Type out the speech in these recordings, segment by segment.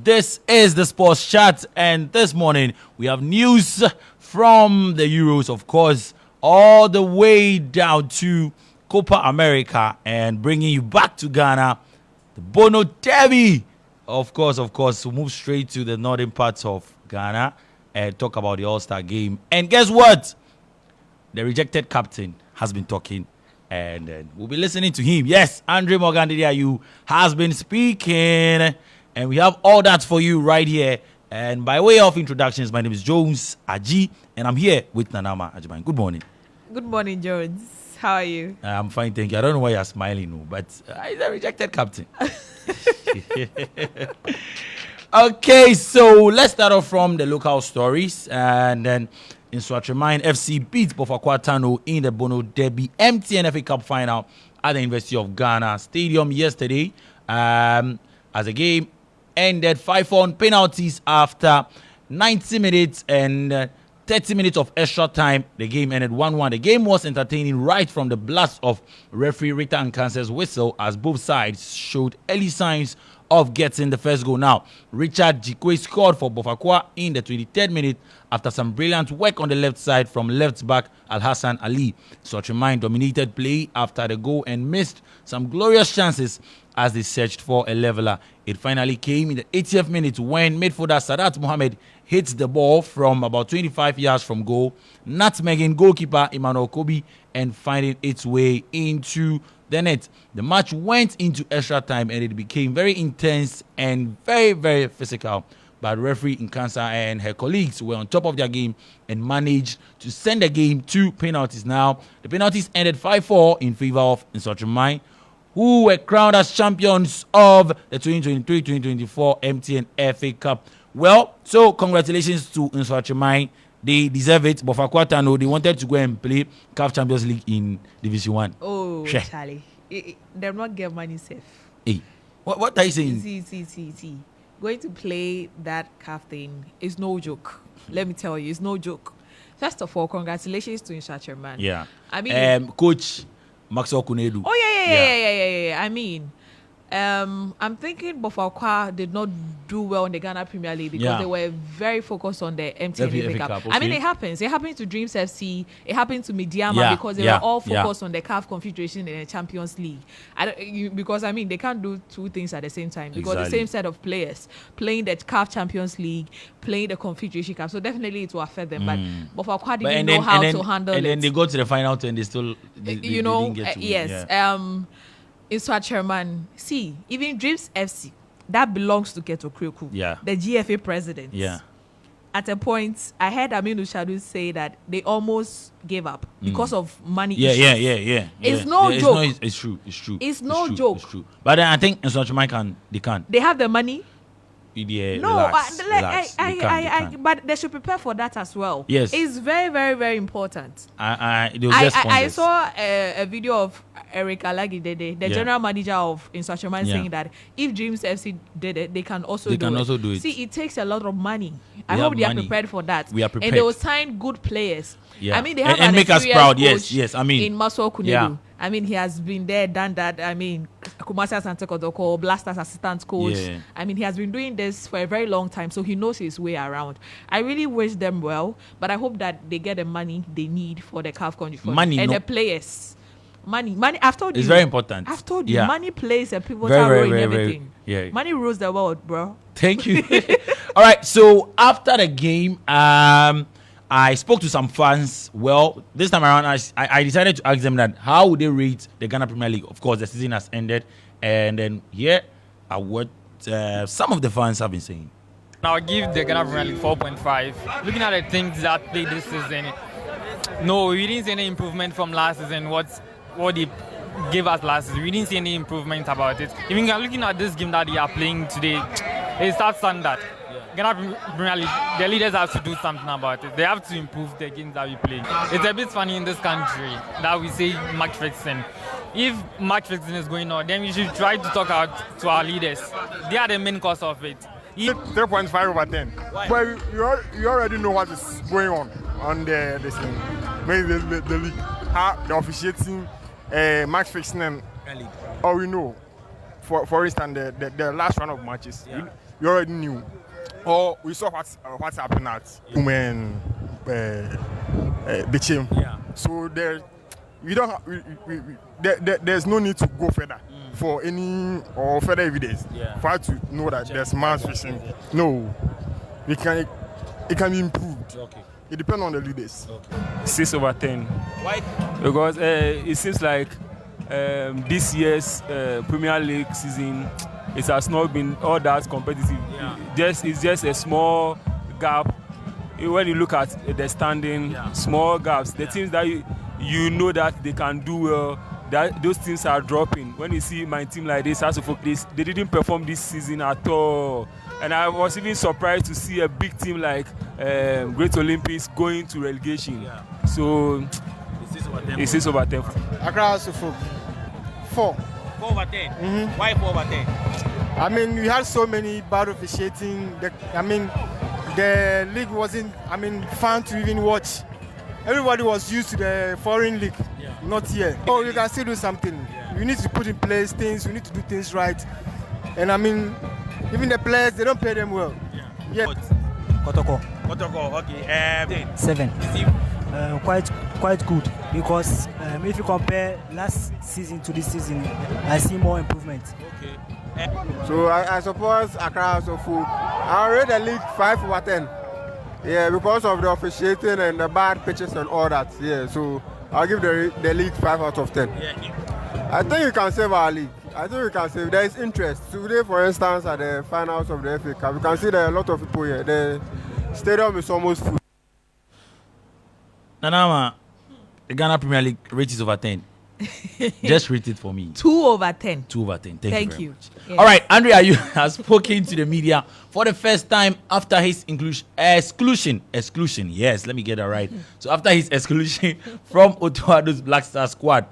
This is the Sports Chat, and this morning we have news from the Euros, of course, all the way down to Copa America and bringing you back to Ghana, the Bono Derby. Of course, we'll move straight to the northern parts of Ghana and talk about the All-Star game. And guess what? The rejected captain has been talking, and we'll be listening to him. Yes, Andre Morgan Didiayu has been speaking. And we have all that for you right here. And by way of introductions, my name is Jones Aji, and I'm here with Nanama Ajiman. Good morning. Good morning, Jones. How are you? I'm fine, thank you. I don't know why you're smiling, but he's a rejected captain. Okay, so let's start off from the local stories. And then in Swatchemine, FC beat Bofakwa Tano in the Bono Derby MTN FA Cup final at the University of Ghana Stadium yesterday. As the game ended 5-4 on penalties after 90 minutes and 30 minutes of extra time. The game ended 1-1. The game was entertaining right from the blast of referee Rita Nkanse's whistle as both sides showed early signs of getting the first goal. Now, Richard Jikwe scored for Bofakwa in the 23rd minute after some brilliant work on the left side from left back Al-Hassan Ali. Swatchemine dominated play after the goal and missed some glorious chances as they searched for a leveler. It finally came in the 80th minute when midfielder Sadat Mohamed hit the ball from about 25 yards from goal, nutmegging goalkeeper Emmanuel Kobi and finding its way into the net. The match went into extra time and it became very intense and very, very physical. But referee Nkansa and her colleagues were on top of their game and managed to send the game to penalties. Now, the penalties ended 5-4 in favor of Swatchemine, who were crowned as champions of the 2023-2024 MTN FA Cup. Well, so congratulations to Swatchemine. They deserve it. But for Kwatano, they wanted to go and play CAF Champions League in Division 1. Oh, Charlie. They're not get money safe. Hey, what are you saying? See. Going to play that CAF thing is no joke. Let me tell you, it's no joke. First of all, congratulations to Swatchemine. Yeah. I mean, Coach Maxwell Kunedu. Oh, yeah. I mean, I'm thinking Bofakwa did not do well in the Ghana Premier League because they were very focused on the MTN FA Cup. Okay. I mean, it happens. It happened to Dreams FC. It happened to Midiama because they were all focused on the CAF Confederation and the Champions League. Because they can't do two things at the same time because the same set of players playing the CAF Champions League, playing the Confederation Cup. So definitely it will affect them. But Bofakwa didn't know how to handle it. And then they go to the final and they still they didn't get to win. Yes. In Swatchemine, see, even Dreams FC, that belongs to Keto Kreku, the GFA president. Yeah. At a point, I heard Aminu Shadu say that they almost gave up because of money issues. Yeah. It's no joke. It's true. It's no joke. It's true. But then I think in Swatchemine they can. They have the money. Yeah, no, relax. They can. But they should prepare for that as well. Yes, it's very, very, very important. I saw a video of Eric Alagi, the general manager of Swatchemine, saying that if Dreams FC did it, they can also do it. See, it takes a lot of money. I hope they are prepared for that. We are prepared, and they will sign good players. Yeah. I mean, they have and make us proud. Yes. I mean, in Maswa Kunedu. I mean, he has been there, done that. I mean, Kumasi Asante Kodoko, Blasters assistant coach. Yeah. I mean, he has been doing this for a very long time, so he knows his way around. I really wish them well, but I hope that they get the money they need for the CAF country. The players. Money. I've told you. It's very important. I've told you. Money plays a pivotal role in everything. Money rules the world, bro. Thank you. All right. So after the game, I spoke to some fans. Well, this time around, I decided to ask them that how would they rate the Ghana Premier League? Of course, the season has ended, and then here are what some of the fans have been saying. I'll give the Ghana Premier League 4.5. Looking at the things that played this season, no, we didn't see any improvement from last season. What they gave us last season, we didn't see any improvement about it. Even looking at this game that they are playing today, it's that standard. Ghana Premier League, the leaders have to do something about it. They have to improve the games that we play. It's a bit funny in this country that we say match fixing. If match fixing is going on, then we should try to talk out to our leaders. They are the main cause of it. 3.5 over 10. But you already know what is going on the league. How the officiating, match fixing, and we know. For instance, the last round of matches. Yeah. we already knew, or we saw what's happening at Women Bichim. Yeah. So there's no need to go further for any or further evidence for us to know that there's mass fishing. No, it can be improved. Okay. It depends on the leaders. Okay. 6/10. Why? Because it seems like this year's Premier League season, it has not been all that competitive. Yeah. It's just a small gap. When you look at the standing, small gaps, the teams that you know that they can do well, that those teams are dropping. When you see my team like this, they didn't perform this season at all. And I was even surprised to see a big team like Great Olympics going to relegation. Yeah. So it's 6/10. Accra Suffolk 4. 4/10. Mm-hmm. Why 4/10? I mean, we had so many bad officiating. The league wasn't, fun to even watch. Everybody was used to the foreign league, not here. Oh, you can still do something. Yeah. You need to put in place things. You need to do things right. And even the players, they don't pay them well. Yeah. Kotoko. Okay. 7. Quite good because if you compare last season to this season, I see more improvement. Okay. So I suppose Accra Suffolk. I rate the league 5/10. Yeah, because of the officiating and the bad pitches and all that. Yeah, so I'll give the league 5/10. Yeah. I think you can save our league. I think we can save. There is interest. Today, for instance, at the finals of the FA Cup, you can see there are a lot of people here. The stadium is almost full. Nanama, the Ghana Premier League rates over 10. Just rate it for me. 2/10. 2/10. Thank you. you. Yes. All right, Andrea, you have spoken to the media for the first time after his exclusion. Yes, let me get that right. So after his exclusion from Otoado's Black Star squad,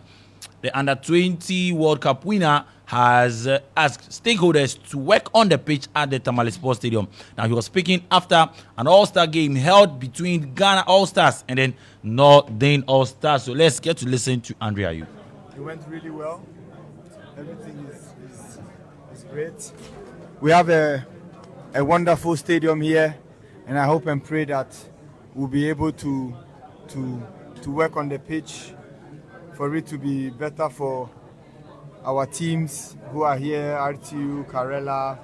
the Under-20 World Cup winner has asked stakeholders to work on the pitch at the Tamale Sports Stadium. Now, he was speaking after an all-star game held between Ghana All-Stars and then Northern All-Stars. So let's get to listen to Andrea Yu. It went really well. Everything is great. We have a wonderful stadium here, and I hope and pray that we'll be able to work on the pitch for it to be better for our teams who are here, RTU, Karela,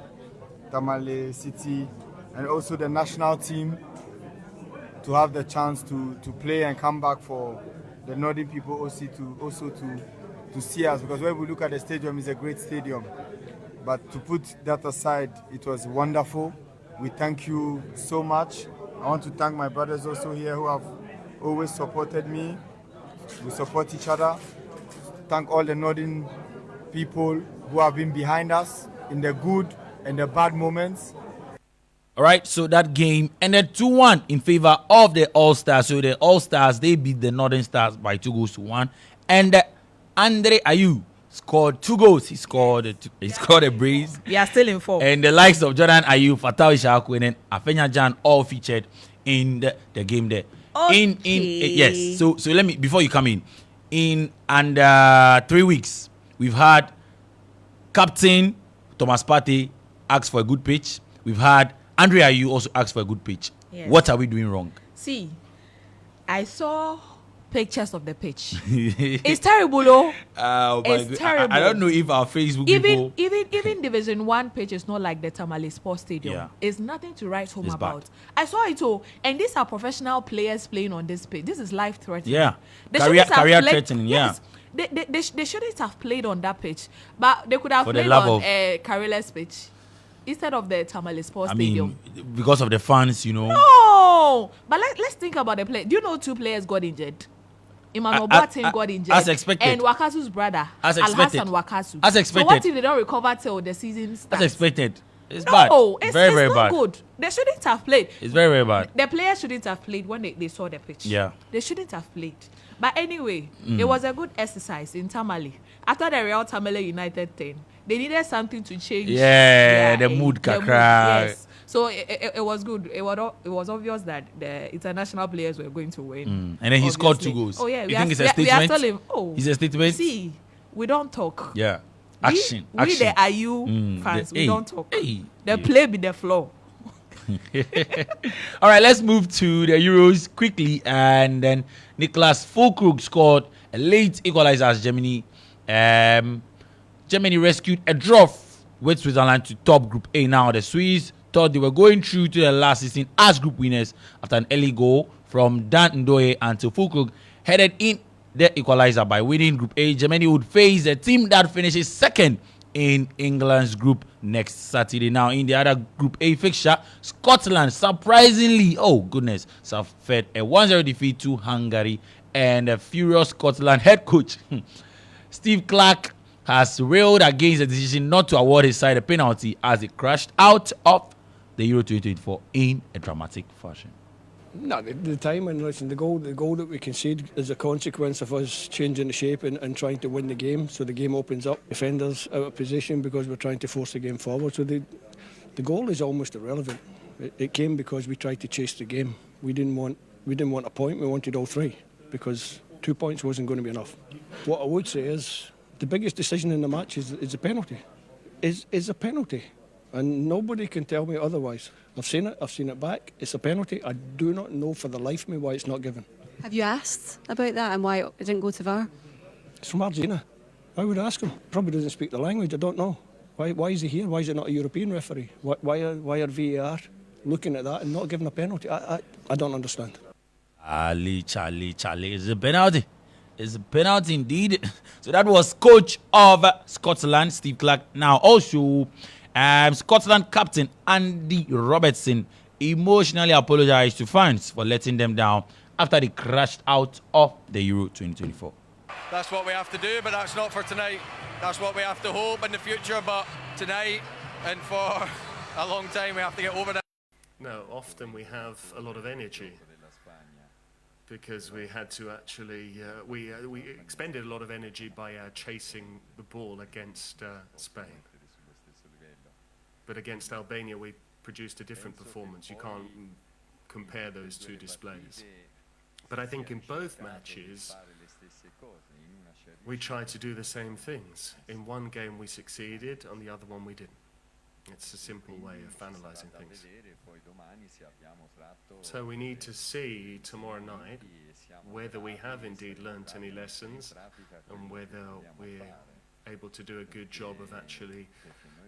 Tamale City, and also the national team to have the chance to play and come back for the Northern people also to see us, because when we look at the stadium, it's a great stadium. But to put that aside, it was wonderful. We thank you so much. I want to thank my brothers also here who have always supported me. We support each other. Thank all the Northern people who have been behind us in the good and the bad moments. All right, so that game ended 2-1 in favor of the All-Stars. So the All-Stars, they beat the Northern Stars by 2-1. And Andre Ayew scored 2 goals. He scored a brace. We are still in 4. And the likes of Jordan Ayew, Fatal Ishaku, and then Afenya Jan all featured in the game there. Okay. Yes. So let me, before you come in under 3 weeks, we've had Captain Thomas Partey ask for a good pitch. We've had Andre Ayew also ask for a good pitch. Yes. What are we doing wrong? See, I saw pictures of the pitch. It's terrible, though. It's terrible. I don't know if our Facebook people... Even Division 1 pitch is not like the Tamale Sports Stadium. Yeah. It's nothing to write home It's about. bad. I saw it all. And these are professional players playing on this pitch. This is life-threatening. Yeah. They Career shouldn't have played- threatening, yeah. Yes. They shouldn't have played on that pitch. But they could have For the played love on of- Karela's pitch instead of the Tamale Sports Stadium. Because of the fans, No! But let's think about the play. Do you know 2 players got injured? Emmanuel Boateng got injured. As expected. And Wakasu's brother, As expected. Al-Hassan Wakasu. As expected. So what if they don't recover till the season starts? As expected. It's bad. No, it's very not bad. good. They shouldn't have played. It's very, very bad. The players shouldn't have played when they saw the pitch. Yeah. They shouldn't have played. But anyway, it was a good exercise in Tamale. After the Real Tamale United thing, they needed something to change. The mood kakra. Yes. So it was good. It was obvious that the international players were going to win. And then he scored 2 obviously. goals. Oh yeah, You think it's a statement? We are still in, It's a statement? See, we don't talk. Yeah. Action. We the IU fans, we don't talk. The play be the floor. All right, let's move to the Euros quickly. And then Niklas Füllkrug scored a late equalizer as Germany. Germany rescued a draw with Switzerland to top Group A. Now the Swiss thought they were going through to the last 16 as group winners after an early goal from Dan Ndoye until Füllkrug headed in the equalizer. By winning Group A, Germany would face a team that finishes second in England's group next Saturday. Now, in the other Group A fixture, Scotland surprisingly, suffered a 1-0 defeat to Hungary, and a furious Scotland head coach Steve Clarke has railed against the decision not to award his side a penalty as it crashed out of the Euro 2024 in a dramatic fashion. No, the time and listen, the goal that we conceded is a consequence of us changing the shape and trying to win the game. So the game opens up, defenders out of position because we're trying to force the game forward. So the goal is almost irrelevant. It came because we tried to chase the game. We didn't want a point. We wanted all three because 2 points wasn't going to be enough. What I would say is the biggest decision in the match is a penalty. Is a penalty. And nobody can tell me otherwise. I've seen it back. It's a penalty. I do not know for the life of me why it's not given. Have you asked about that and why it didn't go to VAR? It's from Argentina. I would ask him. Probably doesn't speak the language. I don't know. Why is he here? Why is it not a European referee? Why are VAR looking at that and not giving a penalty? I don't understand. Charlie. It's a penalty. It's a penalty indeed. So that was coach of Scotland, Steve Clarke. Now also, Scotland captain Andy Robertson emotionally apologized to fans for letting them down after they crashed out of the Euro 2024. That's what we have to do, but that's not for tonight. That's what we have to hope in the future, but tonight and for a long time we have to get over that. No, often we have a lot of energy because we had to actually, we expended a lot of energy by chasing the ball against Spain. But against Albania, we produced a different performance. You can't compare those two displays. But I think in both matches, we tried to do the same things. In one game we succeeded, on the other one we didn't. It's a simple way of analysing things. So we need to see tomorrow night whether we have indeed learnt any lessons and whether we're able to do a good job of actually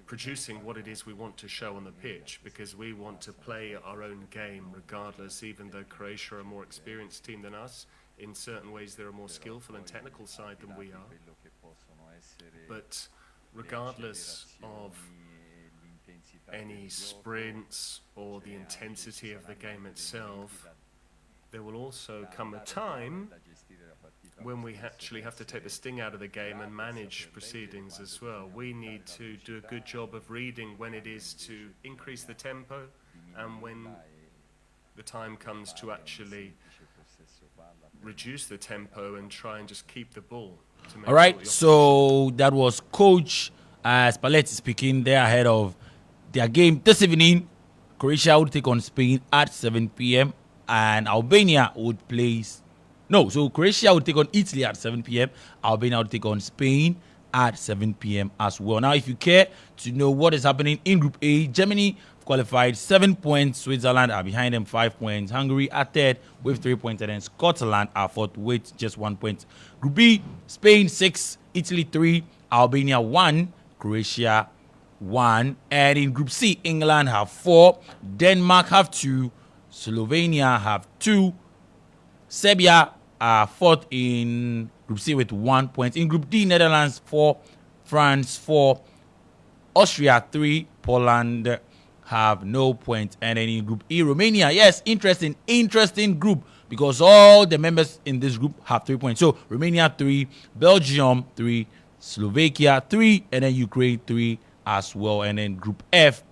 producing what it is we want to show on the pitch, because we want to play our own game regardless, even though Croatia are a more experienced team than us. In certain ways they're a more skillful and technical side than we are. But regardless of any sprints or the intensity of the game itself, there will also come a time when we actually have to take the sting out of the game and manage proceedings as well. We need to do a good job of reading when it is to increase the tempo and when the time comes to actually reduce the tempo and try and just keep the ball. All right, so that was Coach Spalletti speaking there ahead of their game this evening. Croatia would take on Spain at 7 p.m. and Albania would play. So Croatia would take on Italy at 7 p.m. Albania would take on Spain at 7 p.m. as well. Now, if you care to know what is happening in Group A, Germany qualified 7 points. Switzerland are behind them 5 points. Hungary are third with 3 points. And then Scotland are fourth with just 1 point. Group B, Spain 6, Italy 3, Albania 1, Croatia 1. And in Group C, England have 4, Denmark have 2, Slovenia have 2, Serbia are fourth in Group C with 1 point. In Group D, Netherlands 4, France 4, Austria 3, Poland have no point. And then in Group E, Romania, yes, interesting group, because all the members in this group have 3 points. So Romania 3, Belgium 3, Slovakia 3, and then Ukraine 3 as well. And then Group F,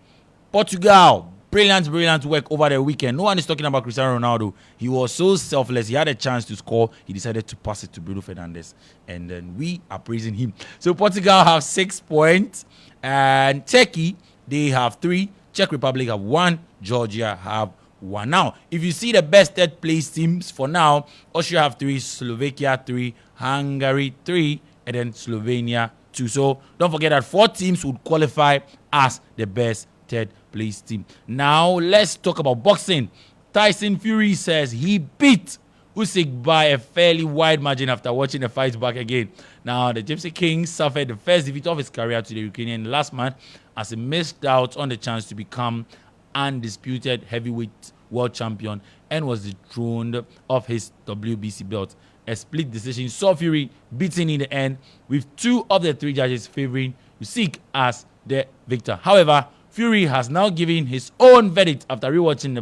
Portugal, brilliant work over the weekend. No one is talking about Cristiano Ronaldo. He was so selfless. He had a chance to score. He decided to pass it to Bruno Fernandes. And then we are praising him. So Portugal have 6 points. And Turkey, they have 3. Czech Republic have 1. Georgia have 1. Now, if you see the best third place teams for now, Austria have 3, Slovakia 3, Hungary 3, and then Slovenia 2. So don't forget that 4 teams would qualify as the best third place team. Now let's talk about boxing. Tyson Fury says he beat Usyk by a fairly wide margin after watching the fight back again. Now, the Gypsy King suffered the first defeat of his career to the Ukrainian last month as he missed out on the chance to become undisputed heavyweight world champion and was dethroned of his WBC belt. A split decision saw Fury beaten in the end, with 2 of the 3 judges favoring Usyk as the victor. However, Fury has now given his own verdict after rewatching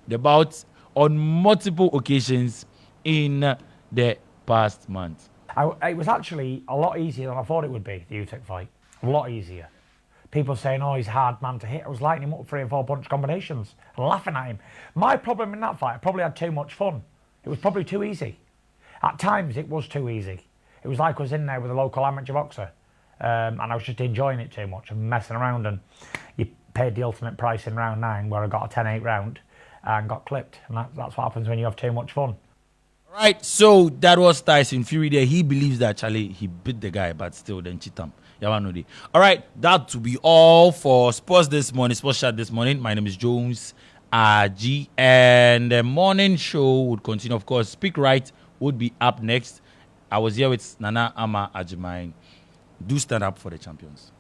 the bouts on multiple occasions in the past month. It was actually a lot easier than I thought it would be, the Usyk fight. A lot easier. People saying, oh, he's a hard man to hit. I was lighting him up 3 and 4 punch combinations and laughing at him. My problem in that fight, I probably had too much fun. It was probably too easy. At times, it was too easy. It was like I was in there with a local amateur boxer. And I was just enjoying it too much and messing around. And you paid the ultimate price in round 9, where I got a 10-8 round and got clipped. And that's what happens when you have too much fun. Right, so that was Tyson Fury there. He believes that Charlie, he beat the guy, but still then cheat him. All right, that will be all for Sports this morning, Sports Chat this morning. My name is Jones G, and the morning show would continue. Of course, Speak Right would be up next. I was here with Nana Ama Ajimai. Do stand up for the champions.